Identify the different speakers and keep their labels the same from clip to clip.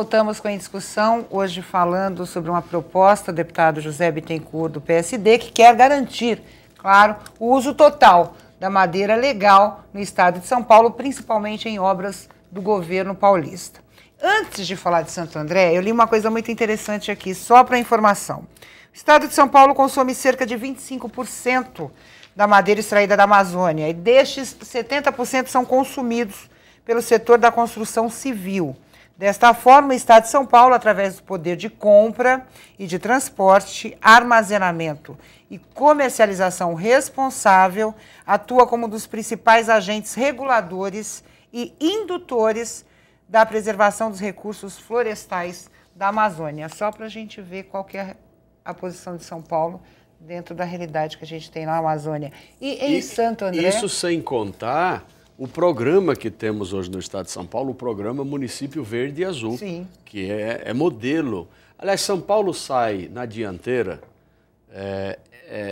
Speaker 1: voltamos com a discussão, hoje falando sobre uma proposta do deputado José Bittencourt, do PSD, que quer garantir, claro, o uso total da madeira legal no estado de São Paulo, principalmente em obras do governo paulista. Antes de falar de Santo André, eu li uma coisa muito interessante aqui, só para informação. O estado de São Paulo consome cerca de 25% da madeira extraída da Amazônia, e destes, 70% são consumidos pelo setor da construção civil. Desta forma, o Estado de São Paulo, através do poder de compra e de transporte, armazenamento e comercialização responsável, atua como um dos principais agentes reguladores e indutores da preservação dos recursos florestais da Amazônia. Só para a gente ver qual que é a posição de São Paulo dentro da realidade que a gente tem na Amazônia. E em Santo André...
Speaker 2: Isso sem contar o programa que temos hoje no estado de São Paulo, o programa Município Verde e Azul,
Speaker 1: Sim.
Speaker 2: que é modelo. Aliás, São Paulo sai na dianteira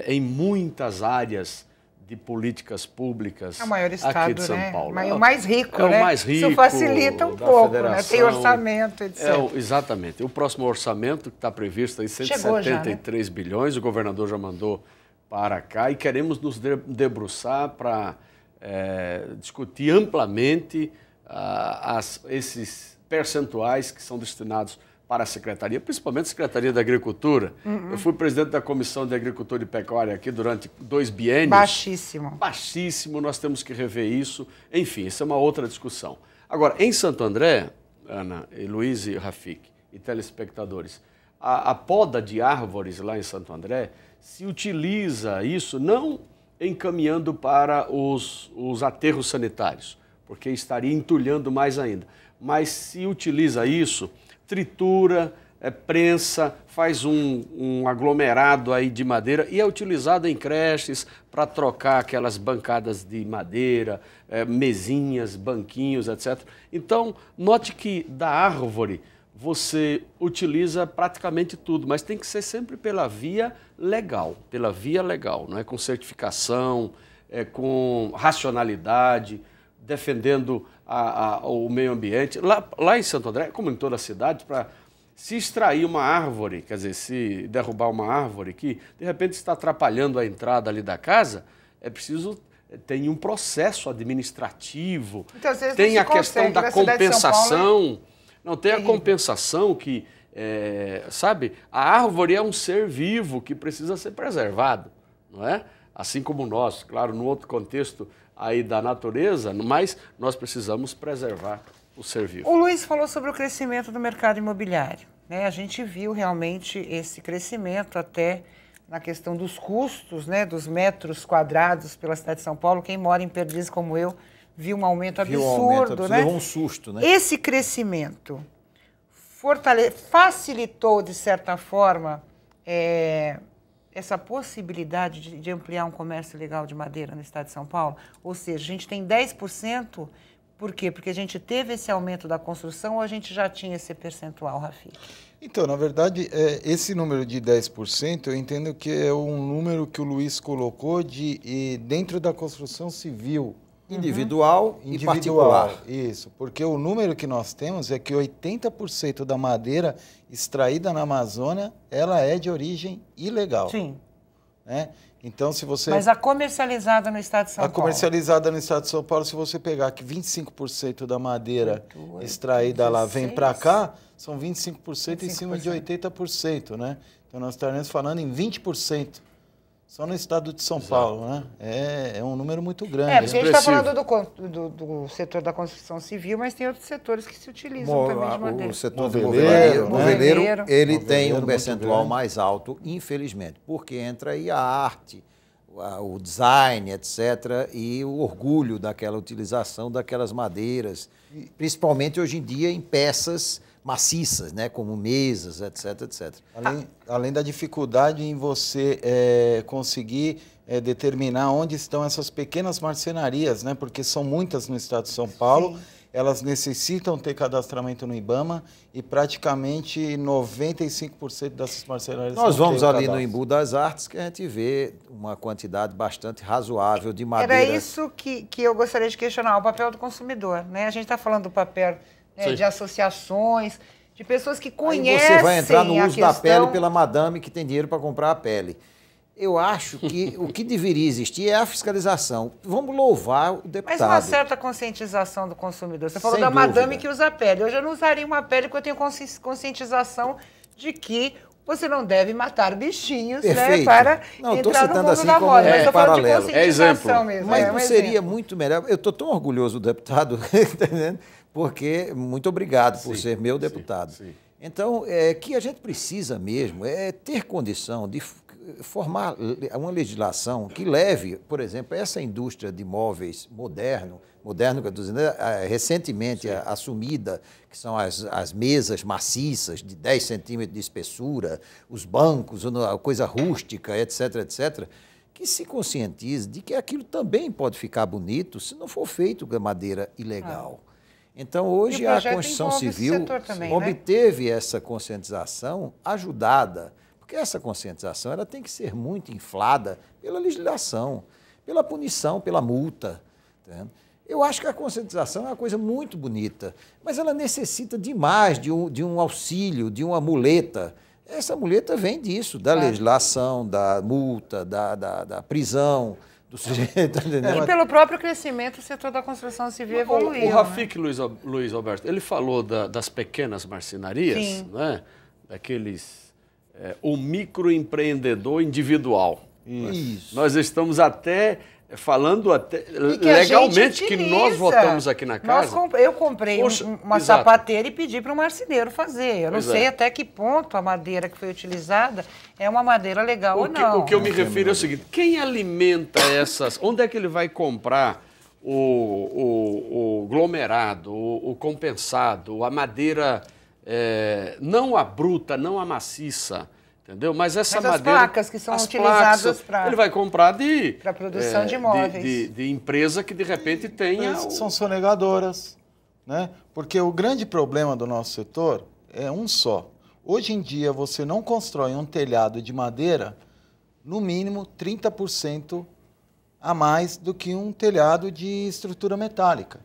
Speaker 2: em muitas áreas de políticas públicas
Speaker 1: é o maior estado,
Speaker 2: aqui de São
Speaker 1: né?
Speaker 2: Paulo.
Speaker 1: O mais rico, né?
Speaker 2: É o mais rico.
Speaker 1: Isso facilita um pouco, né? Tem orçamento, etc.
Speaker 2: Exatamente. O próximo orçamento que está previsto em 173 bilhões, o governador já mandou para cá e queremos nos debruçar para discutir amplamente esses percentuais que são destinados para a Secretaria, principalmente a Secretaria da Agricultura. Eu fui presidente da Comissão de Agricultura e Pecuária aqui durante 2 biênios.
Speaker 1: Baixíssimo.
Speaker 2: Baixíssimo, nós temos que rever isso. Enfim, isso é uma outra discussão. Agora, em Santo André, Ana, e Luiz e Rafik, e telespectadores, a poda de árvores lá em Santo André se utiliza isso não encaminhando para os aterros sanitários, porque estaria entulhando mais ainda, mas se utiliza isso, tritura, prensa, faz um aglomerado aí de madeira e é utilizado em creches para trocar aquelas bancadas de madeira, mesinhas, banquinhos, etc. Então, note que da árvore você utiliza praticamente tudo, mas tem que ser sempre pela via legal, não é com certificação, com racionalidade, defendendo o meio ambiente. Lá em Santo André, como em toda a cidade, para se extrair uma árvore, quer dizer, se derrubar uma árvore que de repente está atrapalhando a entrada ali da casa, é preciso, tem um processo administrativo,
Speaker 1: então,
Speaker 2: tem a questão da compensação, não tem a compensação que, sabe, a árvore é um ser vivo que precisa ser preservado, não é? Assim como nós, claro, num outro contexto aí da natureza, mas nós precisamos preservar o ser vivo.
Speaker 1: O Luiz falou sobre o crescimento do mercado imobiliário, né? A gente viu realmente esse crescimento até na questão dos custos, né, dos metros quadrados pela cidade de São Paulo. Quem mora em Perdizes como eu viu um aumento absurdo, né?
Speaker 3: Levou um susto, né?
Speaker 1: Esse crescimento facilitou, de certa forma, essa possibilidade de ampliar um comércio legal de madeira no estado de São Paulo? Ou seja, a gente tem 10%, por quê? Porque a gente teve esse aumento da construção ou a gente já tinha esse percentual, Rafik?
Speaker 4: Então, na verdade, esse número de 10%, eu entendo que é um número que o Luiz colocou dentro da construção civil.
Speaker 3: Individual e particular.
Speaker 4: Isso, porque o número que nós temos é que 80% da madeira extraída na Amazônia, ela é de origem ilegal.
Speaker 1: Sim.
Speaker 4: Né? Então, se você...
Speaker 1: Mas a comercializada no estado de São Paulo?
Speaker 4: A comercializada no estado de São Paulo, se você pegar que 25% da madeira extraída lá vem para cá, são 25% em cima de 80%, né? Então, nós estaremos falando em 20%. Só no estado de São Paulo, né? É um número muito grande.
Speaker 1: Porque a gente está falando do setor da construção civil, mas tem outros setores que se utilizam também de madeira.
Speaker 3: O setor
Speaker 4: moveleiro,
Speaker 3: ele tem um percentual mais alto, infelizmente, porque entra aí a arte, o design, etc., e o orgulho daquela utilização daquelas madeiras, principalmente hoje em dia em peças maciças, né, como mesas, etc, etc.
Speaker 4: Além da dificuldade em você conseguir determinar onde estão essas pequenas marcenarias, né, porque são muitas no estado de São Paulo. Sim. Elas necessitam ter cadastramento no IBAMA e praticamente 95% dessas marcenarias...
Speaker 3: Nós vamos ali no Embu das Artes que a gente vê uma quantidade bastante razoável de madeira.
Speaker 1: Era isso que eu gostaria de questionar, o papel do consumidor, né? A gente está falando do papel de associações, de pessoas que
Speaker 3: Aí
Speaker 1: conhecem
Speaker 3: você vai entrar no
Speaker 1: a
Speaker 3: uso da
Speaker 1: questão...
Speaker 3: pele pela madame que tem dinheiro para comprar a pele. Eu acho que o que deveria existir é a fiscalização. Vamos louvar o deputado.
Speaker 1: Mas uma certa conscientização do consumidor. Você falou
Speaker 3: Sem
Speaker 1: da madame
Speaker 3: dúvida.
Speaker 1: que usa a pele. Hoje eu não usaria uma pele porque eu tenho conscientização de que você não deve matar bichinhos, né,
Speaker 3: Perfeito.
Speaker 1: para
Speaker 3: Não, tô
Speaker 1: entrar no
Speaker 3: citando
Speaker 1: mundo
Speaker 3: assim
Speaker 1: da
Speaker 3: como
Speaker 1: moda.
Speaker 3: um
Speaker 1: Mas estou falando de
Speaker 3: paralelo.
Speaker 1: conscientização
Speaker 2: exemplo.
Speaker 1: mesmo.
Speaker 3: Mas
Speaker 1: é
Speaker 3: não
Speaker 1: um
Speaker 3: seria
Speaker 1: exemplo.
Speaker 3: muito melhor? Eu estou tão orgulhoso do deputado, entendendo? Porque, muito obrigado por ser meu deputado.
Speaker 2: sim.
Speaker 3: Então, que a gente precisa mesmo é ter condição de formar uma legislação que leve, por exemplo, essa indústria de móveis moderno que eu estou dizendo, recentemente assumida, que são as mesas maciças de 10 centímetros de espessura, os bancos, a coisa rústica, etc., etc., que se conscientize de que aquilo também pode ficar bonito se não for feito com madeira ilegal. Então, hoje,
Speaker 1: E o
Speaker 3: a
Speaker 1: projeto
Speaker 3: Constituição
Speaker 1: envolve esse
Speaker 3: Civil
Speaker 1: setor também, né?
Speaker 3: obteve essa conscientização ajudada, porque essa conscientização ela tem que ser muito inflada pela legislação, pela punição, pela multa. Tá? Eu acho que a conscientização é uma coisa muito bonita, mas ela necessita demais de um auxílio, de uma muleta. Essa muleta vem disso, da legislação, da multa, da prisão, do sujeito.
Speaker 1: E pelo próprio crescimento, o setor da construção civil evoluiu.
Speaker 2: O Rafik, Luiz Alberto, ele falou das pequenas marcenarias,
Speaker 1: Sim.
Speaker 2: né? Daqueles... o microempreendedor individual.
Speaker 3: Isso.
Speaker 2: Nós estamos até falando
Speaker 1: E que a gente
Speaker 2: legalmente que
Speaker 1: utiliza.
Speaker 2: nós votamos aqui na casa.
Speaker 1: Eu comprei
Speaker 2: Poxa,
Speaker 1: uma
Speaker 2: exato.
Speaker 1: sapateira e pedi para um marceneiro fazer. Eu
Speaker 2: Pois
Speaker 1: não sei
Speaker 2: é.
Speaker 1: até que ponto a madeira que foi utilizada é uma madeira legal ou não.
Speaker 2: O que eu me refiro é o seguinte, quem alimenta essas... Onde é que ele vai comprar o aglomerado, o compensado, a madeira, não a bruta, não a maciça, entendeu? Mas essa
Speaker 1: Mas as
Speaker 2: madeira...
Speaker 1: placas que são
Speaker 2: as
Speaker 1: utilizadas
Speaker 2: placas,
Speaker 1: pra-
Speaker 2: ele vai comprar
Speaker 1: pra produção de móveis.
Speaker 2: de empresa que, de repente, tenha...
Speaker 4: São sonegadoras, né? Porque o grande problema do nosso setor é um só. Hoje em dia, você não constrói um telhado de madeira, no mínimo 30% a mais do que um telhado de estrutura metálica.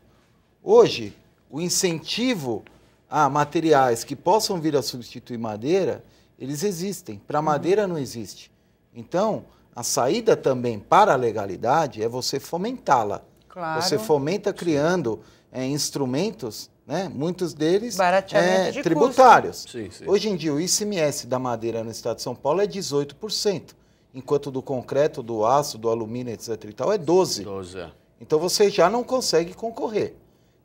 Speaker 4: Hoje, o incentivo a materiais que possam vir a substituir madeira, eles existem. Para a madeira não existe. Então, a saída também para a legalidade é você fomentá-la.
Speaker 1: Claro.
Speaker 4: Você fomenta criando instrumentos, né? Muitos deles
Speaker 1: Barateamento de
Speaker 4: tributários.
Speaker 2: Sim, sim.
Speaker 4: Hoje em dia, o ICMS da madeira no estado de São Paulo é 18%, enquanto do concreto, do aço, do alumínio, etc. e tal, é 12%.
Speaker 2: 12,
Speaker 4: Então você já não consegue concorrer.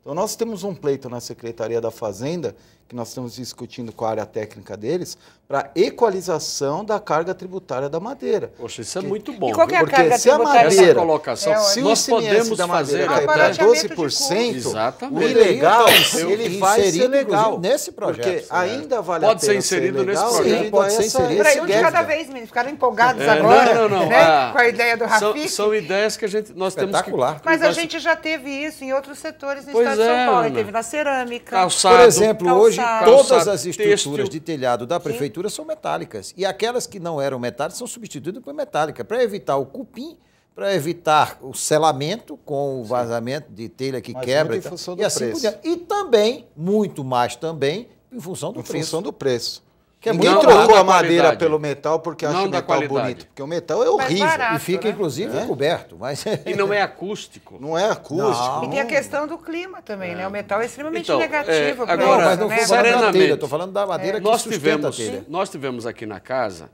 Speaker 4: Então nós temos um pleito na Secretaria da Fazenda, que nós estamos discutindo com a área técnica deles, para equalização da carga tributária da madeira.
Speaker 2: Poxa, isso é muito bom.
Speaker 1: E qual que é a
Speaker 2: viu?
Speaker 4: Porque
Speaker 1: carga
Speaker 4: se a
Speaker 1: tributária?
Speaker 4: madeira-
Speaker 2: Essa colocação,
Speaker 1: É,
Speaker 4: Se o
Speaker 2: nós
Speaker 4: ICMS
Speaker 2: podemos
Speaker 4: da madeira
Speaker 2: fazer
Speaker 4: cair para
Speaker 2: até...
Speaker 1: barateamento de
Speaker 4: 12%,
Speaker 2: Exatamente.
Speaker 4: o ilegal,
Speaker 3: Poderia
Speaker 4: ele vai ser
Speaker 3: inserido,
Speaker 4: legal.
Speaker 3: inclusive, nesse projeto.
Speaker 4: Porque ainda vale
Speaker 2: Pode
Speaker 4: a pena
Speaker 2: ser inserido nesse
Speaker 4: legal
Speaker 2: projeto.
Speaker 4: devido
Speaker 3: Pode
Speaker 4: a
Speaker 3: ser
Speaker 4: essa-
Speaker 3: inserido.
Speaker 1: Peraí,
Speaker 3: esse
Speaker 1: um de cada
Speaker 3: débito.
Speaker 1: vez, meninos. Ficaram empolgados
Speaker 2: É,
Speaker 1: agora,
Speaker 2: não.
Speaker 1: né? Com a ideia do Rafik.
Speaker 2: São ideias que nós temos que...
Speaker 3: Espetacular.
Speaker 1: Mas a gente já teve isso em outros setores no
Speaker 2: Pois
Speaker 1: estado de São
Speaker 2: é,
Speaker 1: Paulo.
Speaker 2: Ana.
Speaker 1: E teve na cerâmica.
Speaker 2: Calçado.
Speaker 3: Por exemplo, hoje
Speaker 1: calçado,
Speaker 3: todas as estruturas
Speaker 2: têxtil.
Speaker 3: de telhado da prefeitura são metálicas. E aquelas que não eram metálicas são substituídas por metálica, para evitar o cupim, para evitar o selamento com o vazamento de telha que
Speaker 4: Mas
Speaker 3: quebra.
Speaker 4: muito em
Speaker 3: E, tal.
Speaker 4: função
Speaker 3: E
Speaker 4: do
Speaker 3: assim por
Speaker 4: preço.
Speaker 3: diante. E também, muito mais também, em função do
Speaker 4: Em
Speaker 3: preço.
Speaker 4: função do preço.
Speaker 3: Que é
Speaker 4: Ninguém
Speaker 3: muito
Speaker 4: trocou
Speaker 2: barato.
Speaker 4: a madeira
Speaker 2: Qualidade.
Speaker 4: pelo metal porque
Speaker 2: Não
Speaker 4: acha o
Speaker 2: da
Speaker 4: metal
Speaker 2: qualidade.
Speaker 4: bonito. Porque o metal é
Speaker 1: Mais
Speaker 4: horrível.
Speaker 1: barato.
Speaker 3: E fica,
Speaker 1: né?
Speaker 3: inclusive, coberto. Mas...
Speaker 2: E não é acústico.
Speaker 4: Não é acústico.
Speaker 1: E tem a questão do clima também, né? O metal é extremamente
Speaker 2: Então,
Speaker 1: negativo.
Speaker 2: agora,
Speaker 3: Não, mas não
Speaker 1: né?
Speaker 3: estou falando da
Speaker 2: serenamente.
Speaker 3: telha, estou falando da madeira que
Speaker 2: Nós
Speaker 3: sustenta a telha.
Speaker 2: tivemos aqui na casa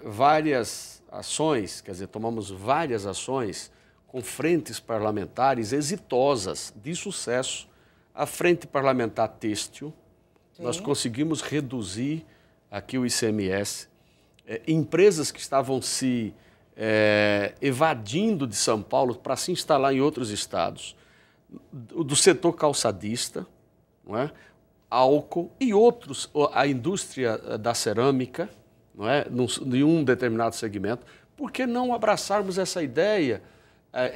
Speaker 2: várias ações, quer dizer, tomamos várias ações com frentes parlamentares exitosas, de sucesso. A Frente Parlamentar Têxtil, nós conseguimos reduzir aqui o ICMS. Empresas que estavam se evadindo de São Paulo para se instalar em outros estados. Do setor calçadista, não é? Álcool e outros, a indústria da cerâmica, não é? Em um determinado segmento. Por que não abraçarmos essa ideia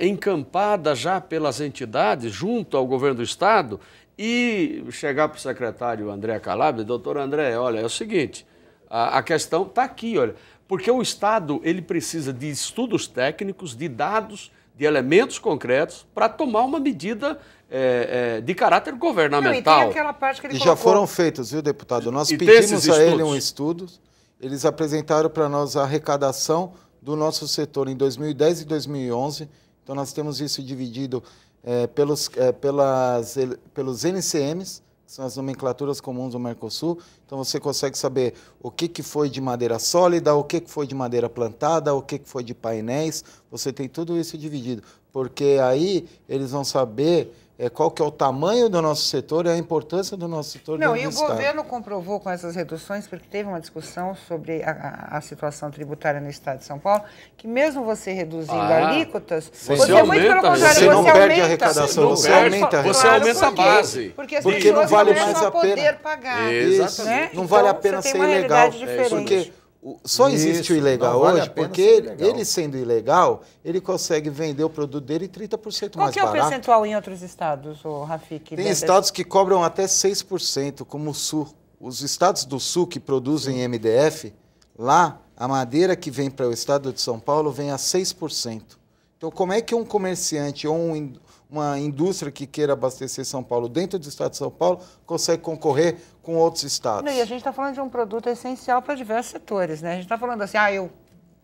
Speaker 2: encampada já pelas entidades, junto ao governo do Estado, e chegar para o secretário André Calabria, doutor André, olha, é o seguinte, a questão está aqui, olha, porque o Estado ele precisa de estudos técnicos, de dados, de elementos concretos para tomar uma medida de caráter governamental.
Speaker 1: Não, e tem aquela parte que ele
Speaker 4: já foram feitos, viu, deputado? Nós
Speaker 2: e
Speaker 4: pedimos a ele um estudo, eles apresentaram para nós a arrecadação do nosso setor em 2010 e 2011, então nós temos isso dividido pelos NCMs, que são as nomenclaturas comuns do Mercosul. Então você consegue saber o que foi de madeira sólida, o que foi de madeira plantada, o que foi de painéis. Você tem tudo isso dividido, porque aí eles vão saber qual que é o tamanho do nosso setor e a importância do nosso setor.
Speaker 1: Não, e o governo comprovou com essas reduções, porque teve uma discussão sobre a situação tributária no estado de São Paulo, que mesmo você reduzindo alíquotas,
Speaker 2: você
Speaker 1: muito pelo contrário,
Speaker 4: você não
Speaker 1: aumenta,
Speaker 4: perde a arrecadação, você aumenta a
Speaker 2: você aumenta a base.
Speaker 1: Porque as
Speaker 4: porque
Speaker 1: pessoas
Speaker 4: não vale mais a
Speaker 1: poder
Speaker 4: pena
Speaker 1: pagar.
Speaker 2: Exatamente.
Speaker 1: Né?
Speaker 4: Não vale a pena ser ilegal.
Speaker 1: Porque
Speaker 4: só existe o ilegal
Speaker 3: vale
Speaker 4: hoje porque ele sendo ilegal, ele consegue vender o produto dele 30% mais barato.
Speaker 1: Qual que é o percentual em outros estados, Rafik?
Speaker 4: Tem estados que cobram até 6%, como o Sul. Os estados do Sul que produzem MDF, lá a madeira que vem para o estado de São Paulo vem a 6%. Então como é que um comerciante ou uma indústria que queira abastecer São Paulo dentro do estado de São Paulo consegue concorrer com outros estados?
Speaker 1: Não, e a gente está falando de um produto essencial para diversos setores, né? A gente está falando assim, eu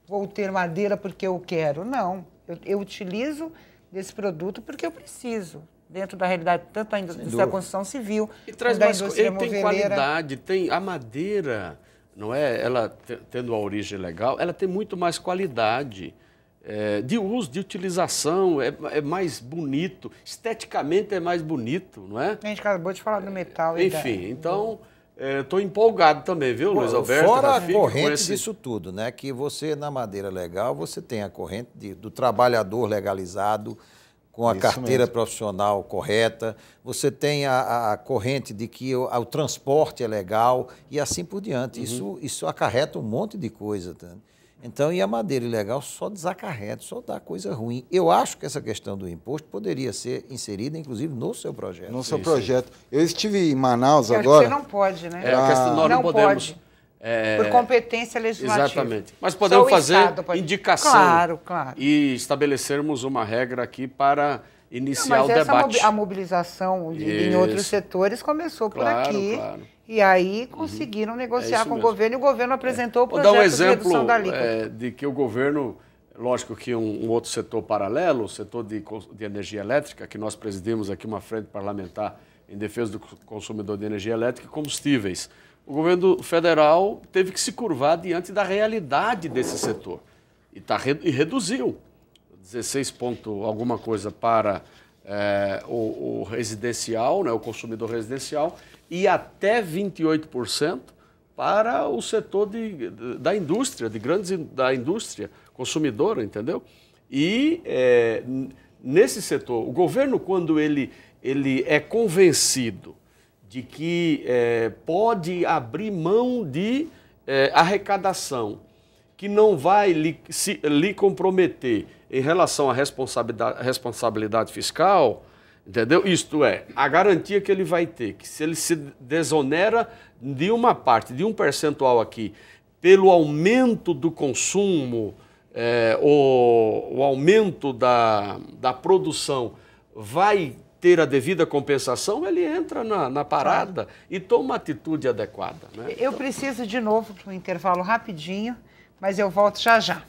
Speaker 1: vou ter madeira porque eu quero. Não, eu utilizo desse produto porque eu preciso, dentro da realidade tanto da indústria da construção civil,
Speaker 2: e traz
Speaker 1: da
Speaker 2: mais,
Speaker 1: indústria
Speaker 2: ele tem
Speaker 1: moveleira.
Speaker 2: qualidade, tem a madeira, não é? Ela tendo a origem legal, ela tem muito mais qualidade. De uso, de utilização, é mais bonito, esteticamente é mais bonito, não é?
Speaker 1: A gente acabou de falar do metal.
Speaker 2: Enfim, então, estou empolgado também, viu, Luiz Alberto?
Speaker 3: Fora a corrente disso tudo, né? Que você, na madeira legal, você tem a corrente do trabalhador legalizado, com a carteira profissional correta, você tem a corrente de que o transporte é legal e assim por diante. Isso acarreta um monte de coisa, tá? Então, e a madeira ilegal só desacarreta, só dá coisa ruim. Eu acho que essa questão do imposto poderia ser inserida, inclusive, no seu projeto.
Speaker 4: No seu projeto. Eu estive em Manaus
Speaker 1: agora.
Speaker 4: Acho
Speaker 1: que você não pode, né?
Speaker 2: A questão nós não podemos.
Speaker 1: Pode. Por competência legislativa.
Speaker 2: Exatamente. Mas podemos fazer indicação.
Speaker 1: Claro.
Speaker 2: E estabelecermos uma regra aqui para iniciar o debate.
Speaker 1: A mobilização em outros setores começou por aqui. Claro. E aí conseguiram negociar com o governo e o governo apresentou o projeto de redução da alíquota.
Speaker 2: Vou dar um exemplo de que o governo, lógico que um outro setor paralelo, o setor de energia elétrica, que nós presidimos aqui uma frente parlamentar em defesa do consumidor de energia elétrica e combustíveis. O governo federal teve que se curvar diante da realidade desse setor e reduziu 16 ponto alguma coisa para o residencial, né, o consumidor residencial, e até 28% para o setor da indústria, da indústria consumidora, entendeu? E nesse setor, o governo, quando ele é convencido de que pode abrir mão de arrecadação, que não vai lhe comprometer em relação à responsabilidade fiscal, entendeu? Isto é, a garantia que ele vai ter, que se ele se desonera de uma parte, de um percentual aqui, pelo aumento do consumo, o aumento da produção, vai ter a devida compensação, ele entra na parada e toma uma atitude adequada. Né?
Speaker 1: Eu preciso de novo para um intervalo rapidinho, mas eu volto já já.